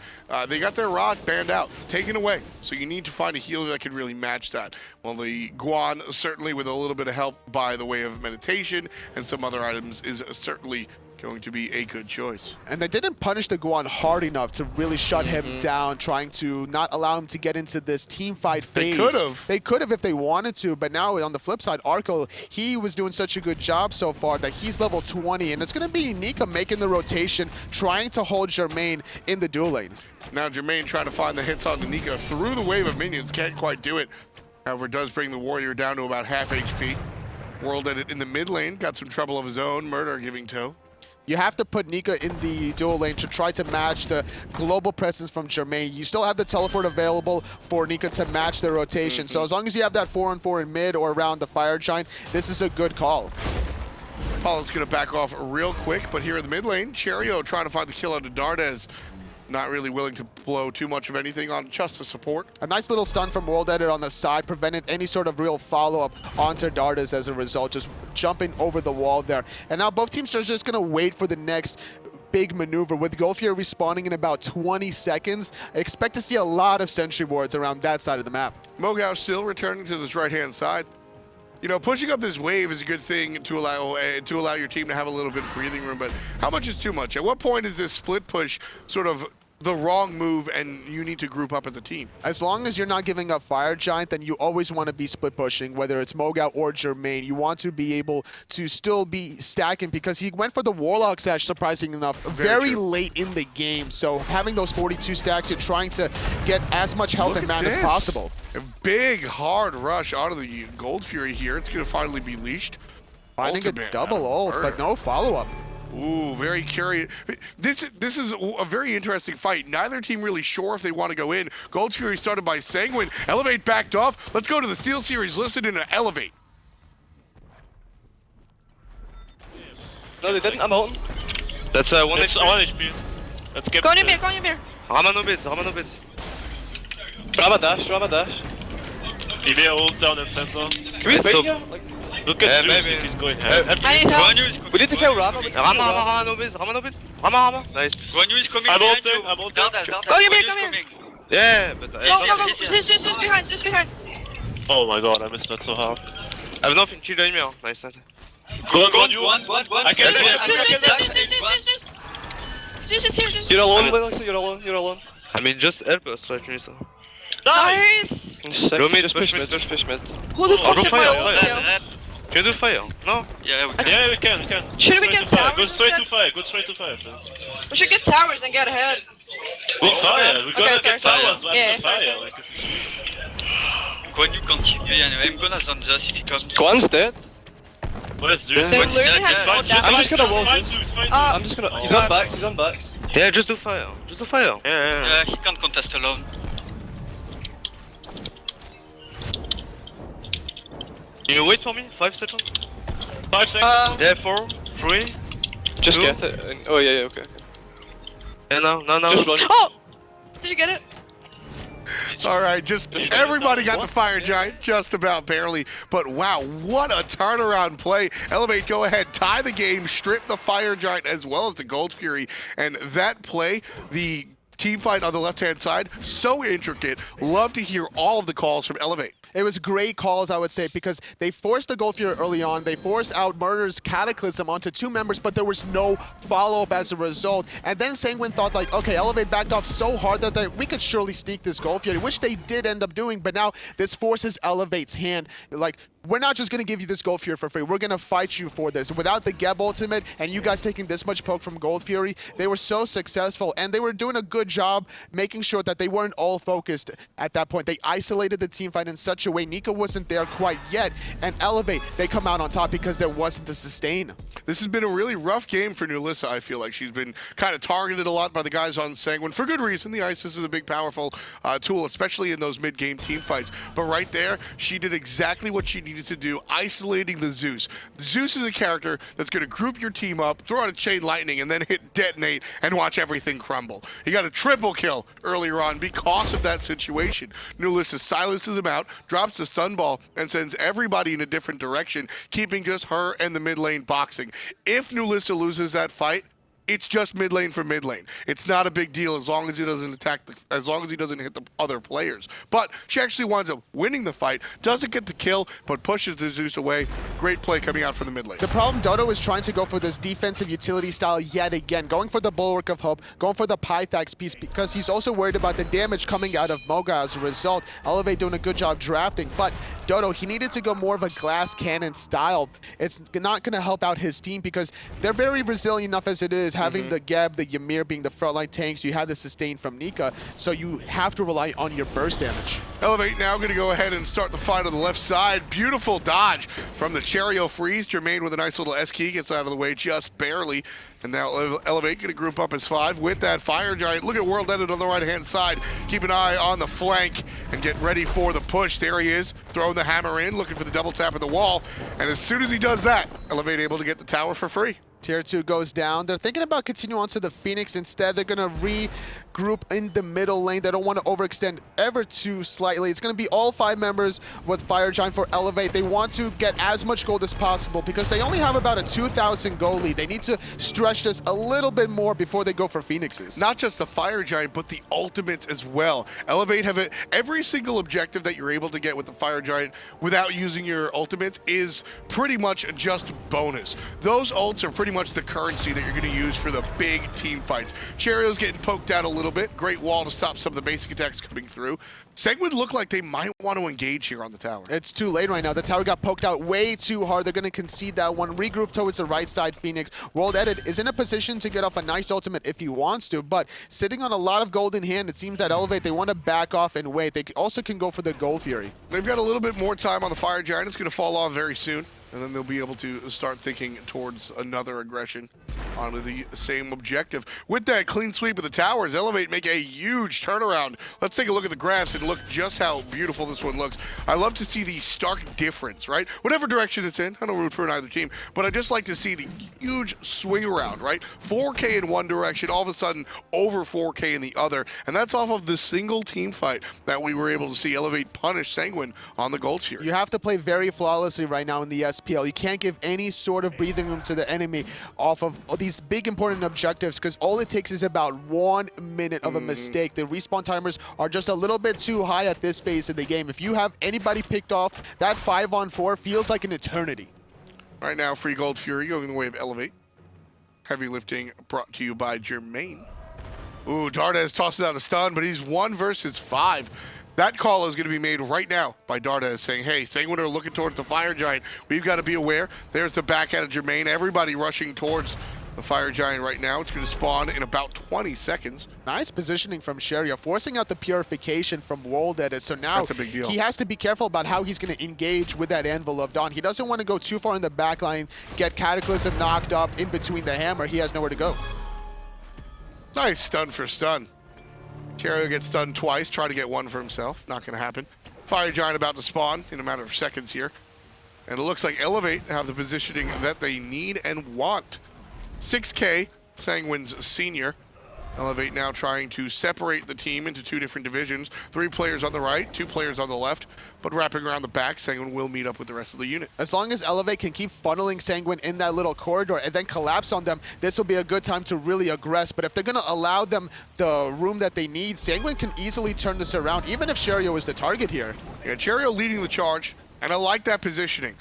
They got their rod banned out, taken away. So you need to find a healer that can really match that. Well, the Guan, certainly with a little bit of help by the way of meditation and some other items, is certainly going to be a good choice. And they didn't punish the Guan hard enough to really shut him down, trying to not allow him to get into this team fight phase. They could have. They could have if they wanted to, but now on the flip side, Arkkyl, he was doing such a good job so far that he's level 20, and it's going to be Nika making the rotation, trying to hold Jermain in the duel lane. Now Jermain trying to find the hits on Nika through the wave of minions. Can't quite do it. However, does bring the Warrior down to about half HP. WorldEdit in the mid lane. Got some trouble of his own. Murrdurr giving toe. You have to put Nika in the duel lane to try to match the global presence from Jermain. You still have the teleport available for Nika to match the rotation. So as long as you have that 4-on-4 in mid or around the Fire Giant, this is a good call. Apollo's going to back off real quick, but here in the mid lane, Cherryo trying to find the kill out of Dardez. Not really willing to blow too much of anything on just the support. A nice little stun from WorldEdit on the side prevented any sort of real follow-up onto Dardez as a result, just jumping over the wall there. And now both teams are just going to wait for the next big maneuver. With Golfier respawning in about 20 seconds, I expect to see a lot of sentry wards around that side of the map. MoGoW still returning to this right-hand side. You know, pushing up this wave is a good thing to allow your team to have a little bit of breathing room, but how much is too much? At what point is this split push sort of the wrong move and you need to group up as a team? As long as you're not giving up Fire Giant, then you always want to be split pushing, whether it's MoGoW or Jermain. You want to be able to still be stacking because he went for the Warlock Sash, surprising enough, very late in the game. So having those 42 stacks, you're trying to get as much health and mana as possible. A big, hard rush out of the Gold Fury here. It's going to finally be leashed. Finding Ultimate a double ult, but no follow-up. Ooh, very curious. This is a very interesting fight. Neither team really sure if they want to go in. Gold Fury started by Sanguine. eLevate backed off. Let's go to the Steel Series listed in an eLevate. No, they didn't. I'm holding. That's 1 It's HP. 1 HP. Let's get Go on Ymir, go on Ymir. Rama no bids, Rama no bids. Rama dash, Rama dash. Ymir ult down in center. Can we fight here? Like, Look at Zeus maybe. if he's going head. I need help. we need to kill Rama. Rama no bids, Rama no bids. Rama. Nice. Guan Yu is coming I'm behind ulting, you. I'm ulting. Go Ymir, come here. Yeah, but Go, go, go. Just behind, just behind. Oh my god, I missed that so hard. I have nothing. Kill Ymir. Nice. Go on, you. Guan. I can Zeus is here, Zeus. You're alone, Alexa. You're alone. I mean, just help us, right, Nulisa. Nice! Go mid, just push mid. Who the fuck Go hit fire, my ult? fire. Can you do fire? No? Yeah, we can. Yeah, we can. Should we Straight get to fire. towers Go straight instead? to fire, go straight to fire. We should get towers and get ahead. Go fire, we're gonna Okay, get sorry. towers Yeah, after sorry. fire. Like, this is Guan Yu continue anyway. I'm gonna zone Zeus if he comes. Guan's dead. where's Zeus? They literally have yeah. no Just I'm damage. just gonna wall find Zeus. Zeus, find Uh, Zeus. He's on backs. Yeah, just do fire. Yeah. He can't contest alone. You wait for me? 5 seconds? 5 seconds. Yeah, 4, 3. Just Two. get it. Oh yeah, okay. Yeah, no. Just run. Oh! Did you get it? All right, just everybody got the Fire Giant, just about barely. But wow, what a turnaround play. eLevate, go ahead, tie the game, strip the Fire Giant as well as the Gold Fury. And that play, the team fight on the left-hand side, so intricate. Love to hear all of the calls from eLevate. It was great calls, I would say, because they forced the Gold Fury early on. They forced out Murrdurr's Cataclysm onto 2 members, but there was no follow-up as a result. And then Sanguine thought, like, okay, eLevate backed off so hard that we could surely sneak this Gold Fury, which they did end up doing, but now this forces eLevate's hand. Like, we're not just going to give you this Gold Fury for free. We're going to fight you for this. Without the Geb ultimate and you guys taking this much poke from Gold Fury, they were so successful, and they were doing a good job making sure that they weren't all focused at that point. They isolated the team fight in such a way. Nika wasn't there quite yet, and eLevate, they come out on top because there wasn't a sustain. This has been a really rough game for Nulisa. I feel like she's been kind of targeted a lot by the guys on Sanguine for good reason. The Isis is a big, powerful tool, especially in those mid-game team fights. But right there, she did exactly what she needed to do, isolating the Zeus. Zeus is a character that's going to group your team up, throw out a chain lightning, and then hit detonate and watch everything crumble. He got a triple kill earlier on because of that situation. Nulisa silences him out, drops the stun ball, and sends everybody in a different direction, keeping just her and the mid lane boxing. If Nulisa loses that fight, it's just mid lane for mid lane. It's not a big deal as long as he doesn't attack as long as he doesn't hit the other players. But she actually winds up winning the fight, doesn't get the kill, but pushes the Zeus away. Great play coming out from the mid lane. The problem, Dodo is trying to go for this defensive utility style yet again, going for the Bulwark of Hope, going for the Pythax piece, because he's also worried about the damage coming out of MoGoW as a result. eLevate doing a good job drafting, but Dodo, he needed to go more of a glass cannon style. It's not going to help out his team because they're very resilient enough as it is, having the Geb, the Ymir being the frontline tanks. You have the sustain from Nika, so you have to rely on your burst damage. eLevate now going to go ahead and start the fight on the left side. Beautiful dodge from the Cherryo freeze. Jermain with a nice little S key gets out of the way just barely. And now eLevate going to group up as 5 with that Fire Giant. Look at WorldEdit on the right-hand side. Keep an eye on the flank and get ready for the push. There he is, throwing the hammer in, looking for the double tap at the wall. And as soon as he does that, eLevate able to get the tower for free. Tier 2 goes down. They're thinking about continuing on to the Phoenix. Instead, they're going to regroup in the middle lane. They don't want to overextend ever too slightly. It's going to be all 5 members with Fire Giant for eLevate. They want to get as much gold as possible because they only have about a 2,000 gold lead. They need to stretch this a little bit more before they go for Phoenixes. Not just the Fire Giant, but the ultimates as well. eLevate have it. Every single objective that you're able to get with the Fire Giant without using your ultimates is pretty much just bonus. Those ults are pretty much the currency that you're going to use for the big team fights. Cherryo's getting poked out a little bit. Great wall to stop some of the basic attacks coming through. Sanguine look like they might want to engage here on the tower. It's too late right now. The tower got poked out way too hard. They're going to concede that one. Regroup towards the right side, Phoenix. WorldEdit is in a position to get off a nice ultimate if he wants to, but sitting on a lot of gold in hand, it seems that eLevate, they want to back off and wait. They also can go for the Gold Fury. They've got a little bit more time on the Fire Giant. It's going to fall off very soon. And then they'll be able to start thinking towards another aggression onto the same objective. With that clean sweep of the towers, eLevate make a huge turnaround. Let's take a look at the graphs and look just how beautiful this one looks. I love to see the stark difference, right? Whatever direction it's in, I don't root for either team, but I just like to see the huge swing around, right? 4K in one direction, all of a sudden over 4K in the other. And that's off of the single team fight that we were able to see eLevate punish Sanguine on the gold tier. You have to play very flawlessly right now in the SPL. You can't give any sort of breathing room to the enemy off of these big important objectives because all it takes is about 1 minute of a mistake. The respawn timers are just a little bit too high at this phase of the game. If you have anybody picked off, that 5-on-4 feels like an eternity. Right now, free gold fury going the way of eLevate. Heavy lifting brought to you by Jermain. Ooh, Dardez tosses out a stun, but he's 1 versus 5. That call is going to be made right now by Dardez saying, hey, Sanguine are looking towards the Fire Giant. We've got to be aware. There's the back out of Jermain. Everybody rushing towards the Fire Giant right now. It's going to spawn in about 20 seconds. Nice positioning from Cherryo, forcing out the purification from WorldEdit. So now that's a big deal. He has to be careful about how he's going to engage with that Anvil of Dawn. He doesn't want to go too far in the back line, get Cataclysm knocked up in between the hammer. He has nowhere to go. Nice stun for stun. Cherryo gets stunned twice, try to get 1 for himself. Not going to happen. Fire Giant about to spawn in a matter of seconds here. And it looks like eLevate have the positioning that they need and want. 6K, Sanguine's senior. eLevate now trying to separate the team into 2 different divisions. 3 players on the right, 2 players on the left. But wrapping around the back, Sanguine will meet up with the rest of the unit. As long as eLevate can keep funneling Sanguine in that little corridor and then collapse on them, this will be a good time to really aggress. But if they're going to allow them the room that they need, Sanguine can easily turn this around, even if Cherryo is the target here. Yeah, Cherryo leading the charge. And I like that positioning.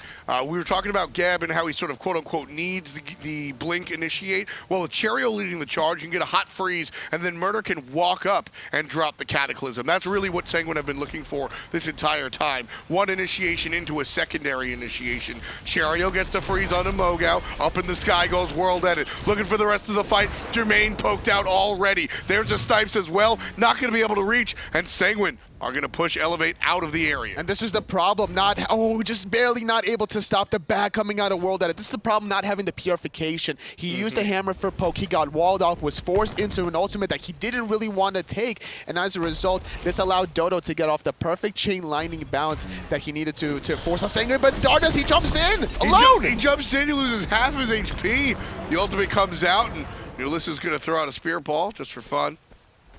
We were talking about Geb and how he sort of quote-unquote needs the blink initiate. Well, with Cherryo leading the charge, you can get a hot freeze, and then Murrdurr can walk up and drop the Cataclysm. That's really what Sanguine have been looking for this entire time. 1 initiation into a secondary initiation. Cherryo gets the freeze onto MoGoW. Up in the sky goes WorldEdit. Looking for the rest of the fight. Jermain poked out already. There's the snipes as well. Not going to be able to reach. And Sanguine are going to push eLevate out of the area. And this is the problem, just barely not able to stop the back coming out of WorldEdit. This is the problem, not having the purification. He used a hammer for poke, he got walled off, was forced into an ultimate that he didn't really want to take, and as a result, this allowed Dodo to get off the perfect chain lightning bounce that he needed to force off Sanguine, but Dardez, he jumps in, alone! He jumps in, he loses half his HP. The ultimate comes out, and Nulisa's going to throw out a spear ball just for fun,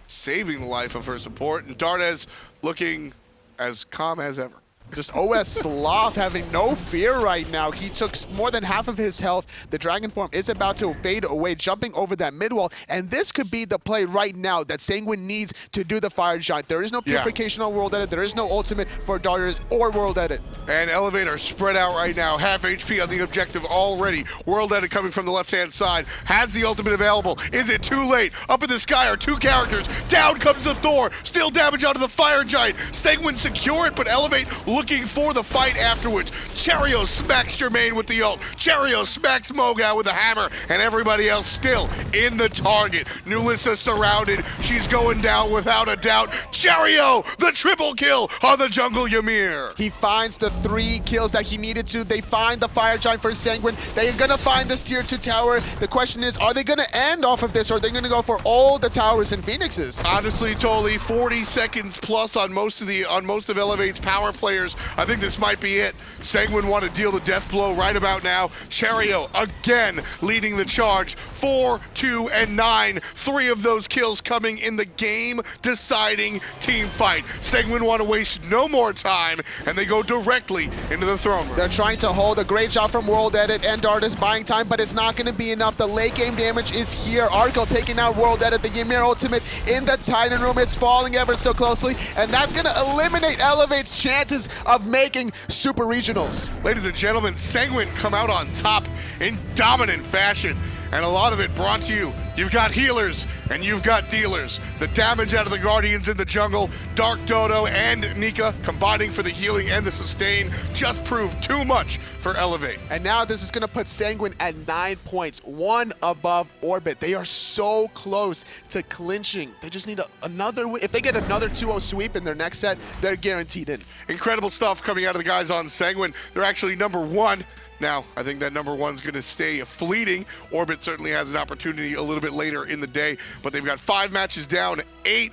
saving the life of her support, and Dardez looking as calm as ever. Just OS Sloth having no fear right now. He took more than half of his health. The Dragon Form is about to fade away, jumping over that mid wall. And this could be the play right now that Sanguine needs to do the Fire Giant. There is no Purification on WorldEdit. There is no ultimate for Dardez or WorldEdit. And eLevate are spread out right now. Half HP on the objective already. WorldEdit coming from the left-hand side. Has the ultimate available. Is it too late? Up in the sky are two characters. Down comes the Thor. Still damage onto the Fire Giant. Sanguine secure it, but eLevate looking for the fight afterwards. Cherryo smacks Jermain with the ult. Cherryo smacks MoGoW with a hammer, and everybody else still in the target. Nulisa surrounded. She's going down without a doubt. Cherryo, the triple kill on the jungle Ymir. He finds the 3 kills that he needed to. They find the Fire Giant for Sanguine. They're going to find this tier 2 tower. The question is, are they going to end off of this, or are they going to go for all the towers and Phoenixes? Honestly, Toli, 40 seconds plus on most of eLevate's power players. I think this might be it. Sanguine want to deal the death blow right about now. Cherryo again leading the charge. 4, 2, and 9. 3 of those kills coming in the game-deciding team fight. Sanguine want to waste no more time, and they go directly into the throne room. They're trying to hold. A great job from WorldEdit and Dardez buying time, but it's not going to be enough. The late game damage is here. Arkkyl taking out WorldEdit. The Ymir ultimate in the Titan room. It's falling ever so closely, and that's going to eliminate eLevate's chances of making super regionals. Ladies and gentlemen, Sanguine come out on top in dominant fashion, and a lot of it brought to you. You've got healers and you've got dealers. The damage out of the Guardians in the jungle, TheDarkDodo and Nika combining for the healing and the sustain just proved too much for eLevate. And now this is going to put Sanguine at 9 points, 1 above Orbit. They are so close to clinching. They just need another win. If they get another 2-0 sweep in their next set, they're guaranteed in. Incredible stuff coming out of the guys on Sanguine. They're actually #1. Now, I think that #1's going to stay fleeting. Orbit certainly has an opportunity a little bit later in the day, but they've got 5 matches down,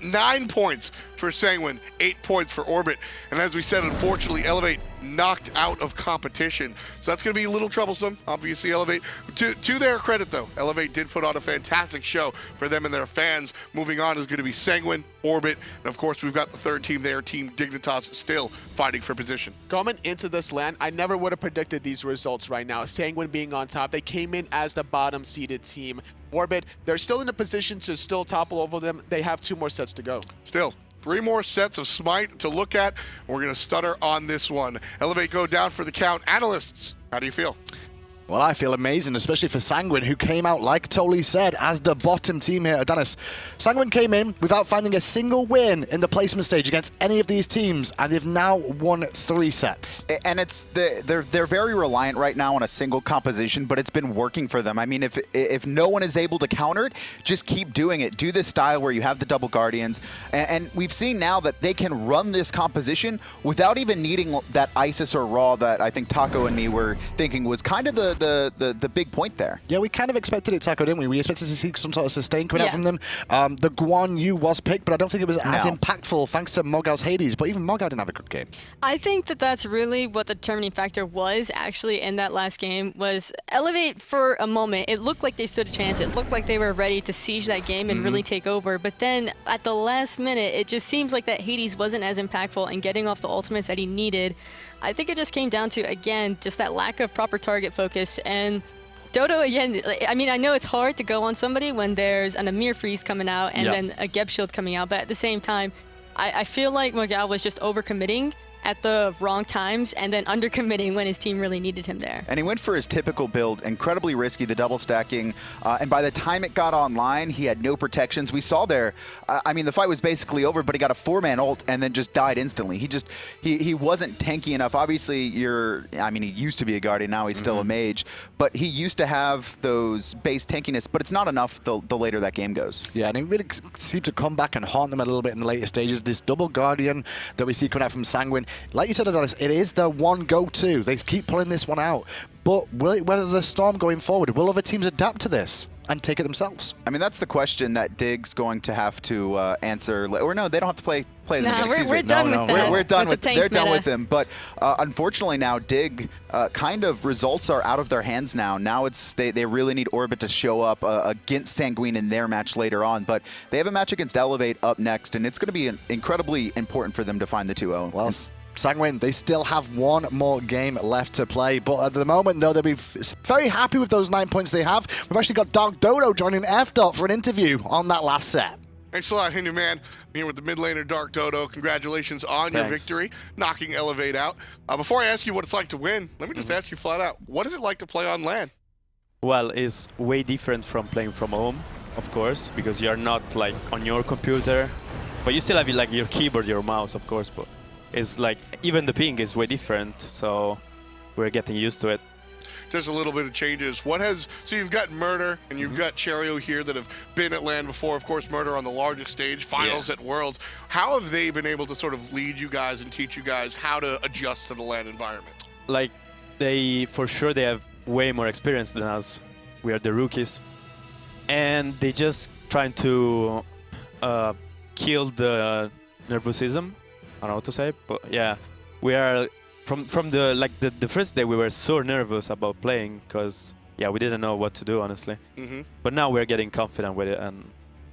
9 points for Sanguine, 8 points for Orbit. And as we said, unfortunately, eLevate knocked out of competition. So that's going to be a little troublesome, obviously, eLevate. To their credit, though, eLevate did put on a fantastic show for them and their fans. Moving on is going to be Sanguine, Orbit, and of course, we've got the third team there, Team Dignitas, still fighting for position. Coming into this LAN, I never would have predicted these results right now. Sanguine being on top, they came in as the bottom-seeded team. Orbit, they're still in a position to still topple over them. They have 2 more sets to go. Still. 3 more sets of Smite to look at. We're going to stutter on this one. eLevate go down for the count. Analysts, how do you feel? Well, I feel amazing, especially for Sanguine, who came out, like Toli said, as the bottom team here at Dennis. Sanguine came in without finding a single win in the placement stage against any of these teams, and they've now won 3 sets. And they're very reliant right now on a single composition, but it's been working for them. I mean, if no one is able to counter it, just keep doing it. Do this style where you have the double Guardians, and we've seen now that they can run this composition without even needing that Isis or Raw that I think Taco and me were thinking was kind of the big point there. Yeah, we kind of expected it, Taco, didn't we? We expected to see some sort of sustain coming out from them. The Guan Yu was picked, but I don't think it was as impactful thanks to MoGoW's Hades, but even MoGoW didn't have a good game. I think that that's really what the determining factor was actually in that last game was eLevate for a moment. It looked like they stood a chance. It looked like they were ready to siege that game and really take over, but then at the last minute, it just seems like that Hades wasn't as impactful in getting off the ultimates that he needed. I think it just came down to, again, just that lack of proper target focus. And Dodo, again, I mean, I know it's hard to go on somebody when there's an Ymir freeze coming out and then a Geb shield coming out, but at the same time, I feel like MoGoW was just overcommitting at the wrong times and then undercommitting when his team really needed him there. And he went for his typical build, incredibly risky, the double stacking, and by the time it got online, he had no protections. We saw there, I mean, the fight was basically over, but he got a 4-man ult and then just died instantly. He wasn't tanky enough. Obviously, I mean, he used to be a Guardian, now he's still a mage, but he used to have those base tankiness, but it's not enough the later that game goes. Yeah, and he really seemed to come back and haunt them a little bit in the later stages. This double Guardian that we see coming out from Sanguine, like you said, Adonis, it is the one go-to. They keep pulling this one out. But will it weather the storm going forward? Will other teams adapt to this and take it themselves? I mean, that's the question that Dig's going to have to answer. Or no, they don't have to play the nah, game. We're done with that. We're done with they're done with him. But unfortunately now, Dig kind of results are out of their hands now. Now it's they really need Orbit to show up against Sanguine in their match later on. But they have a match against eLevate up next, and it's going to be incredibly important for them to find the 2-0. Well, Sanguine, they still have one more game left to play, but at the moment, though, they'll be very happy with those 9 points they have. We've actually got TheDarkDodo joining FDot for an interview on that last set. Thanks a lot, Hindu man. I'm here with the mid laner TheDarkDodo. Congratulations on your victory, knocking eLevate out. Before I ask you what it's like to win, let me just ask you flat out, what is it like to play on LAN? Well, it's way different from playing from home, of course, because you're not like on your computer, but you still have like your keyboard, your mouse, of course, but it's like even the ping is way different, so we're getting used to it. Just a little bit of changes. So you've got Murrdurr and you've got Cherryo here that have been at LAN before. Of course, Murrdurr on the largest stage, finals at Worlds. How have they been able to sort of lead you guys and teach you guys how to adjust to the LAN environment? Like for sure they have way more experience than us. We are the rookies, and they just trying to kill the nervosism. I don't know what to say, but yeah, we are from the first day we were so nervous about playing because we didn't know what to do, honestly. But now we're getting confident with it and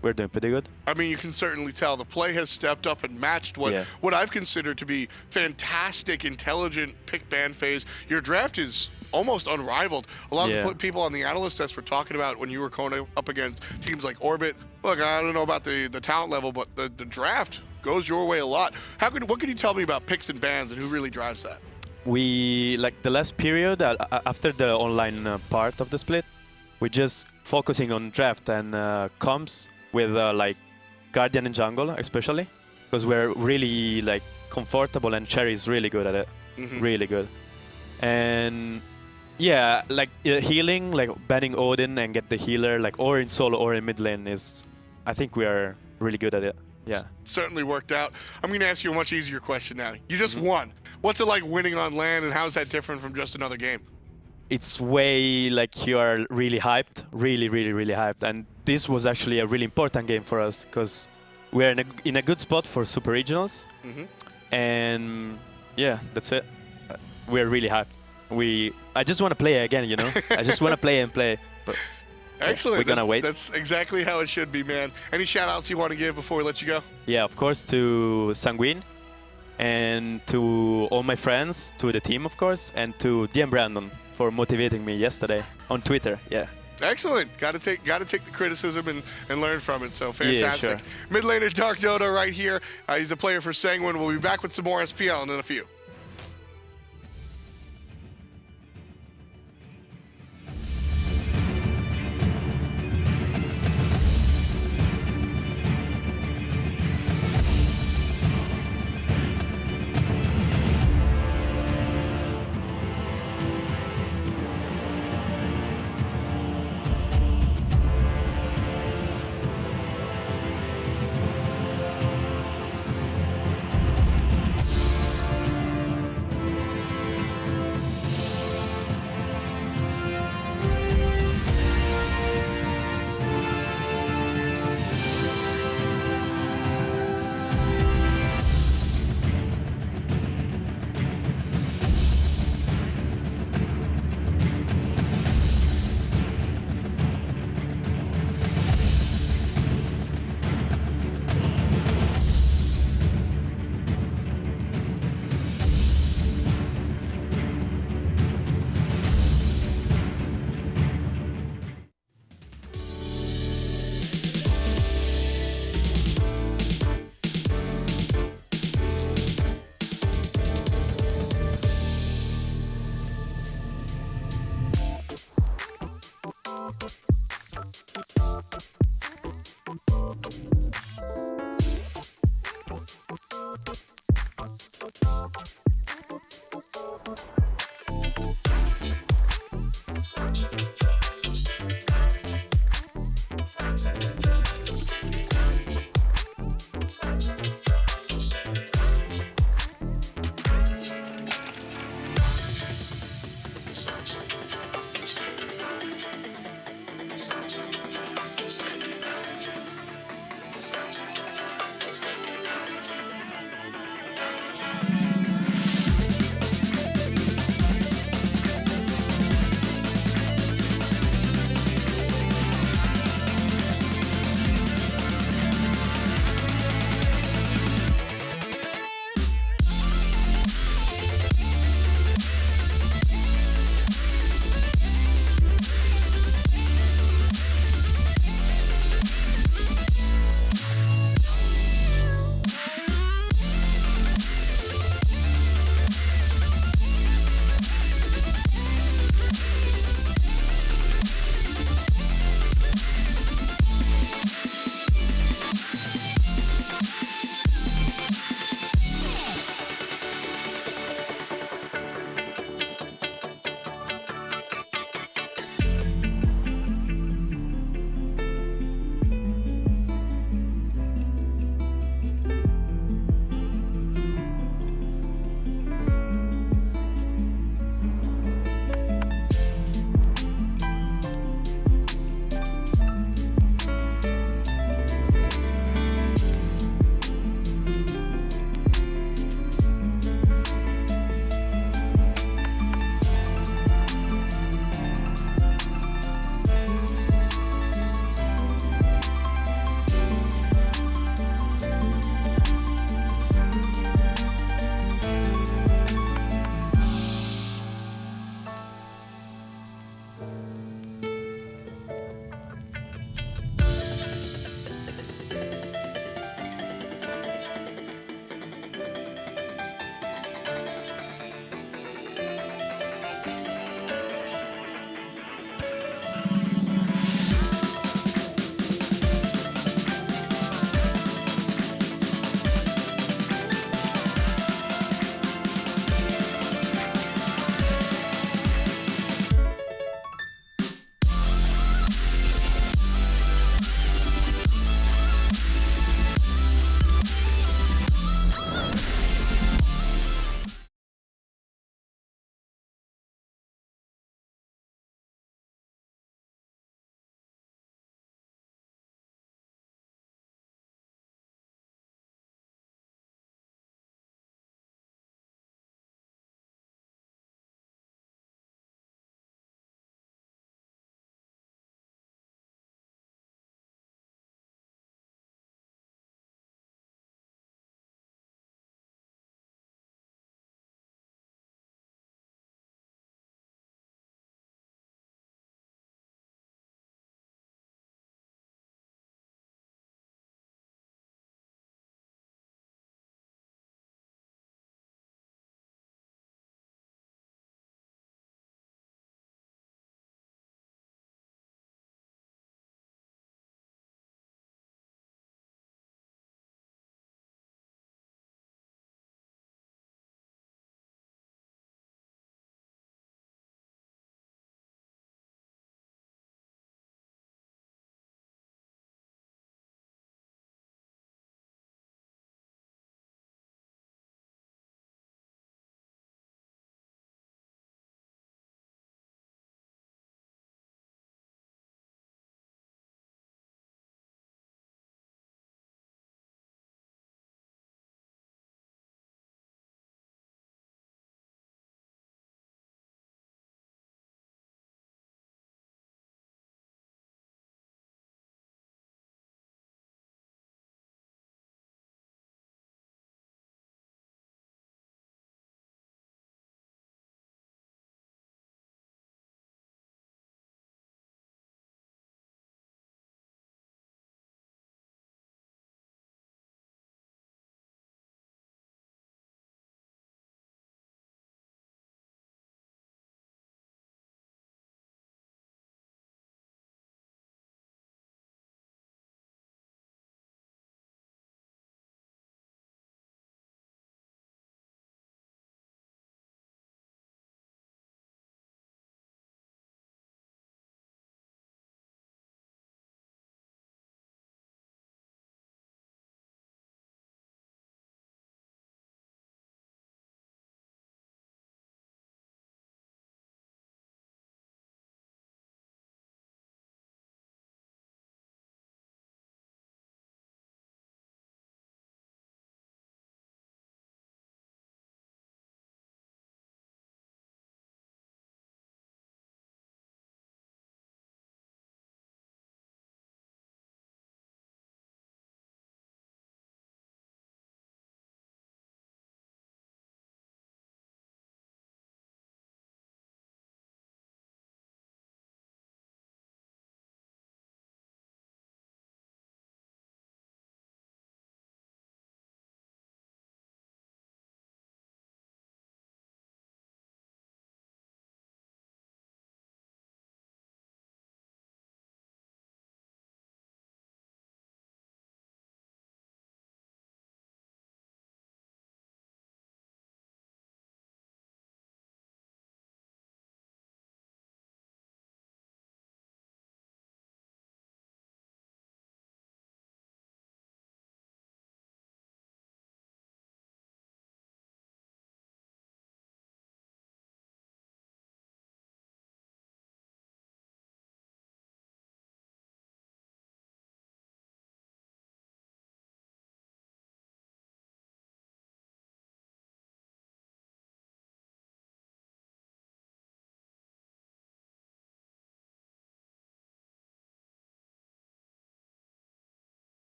we're doing pretty good. I mean, you can certainly tell the play has stepped up and matched what I've considered to be fantastic, intelligent pick ban phase. Your draft is almost unrivaled. A lot of the people on the analyst desk were talking about when you were going up against teams like Orbit. Look, I don't know about the talent level, but the draft goes your way a lot. What can you tell me about picks and bans and who really drives that? We, like the last period, after the online part of the split, we're just focusing on draft and comms with like Guardian and Jungle especially, because we're really like comfortable and Cherry is really good at it, really good. And yeah, like healing, like banning Odin and get the healer, like or in solo or in mid lane is, I think we are really good at it. Yeah. Certainly worked out. I'm going to ask you a much easier question now. You just won. What's it like winning on LAN, and how is that different from just another game? It's way like you are really hyped, really hyped. And this was actually a really important game for us because we're in a good spot for Super Regionals. And yeah, that's it. We're really hyped. I just want to play again, you know? I just want to play and play. But excellent. We're going to wait. That's exactly how it should be, man. Any shout-outs you want to give before we let you go? Yeah, of course, to Sanguine and to all my friends, to the team, of course, and to DM Brandon for motivating me yesterday on Twitter. Yeah. Excellent. Got to take the criticism and learn from it. So fantastic. Yeah, sure. Mid laner TheDarkDodo right here. He's a player for Sanguine. We'll be back with some more SPL in a few.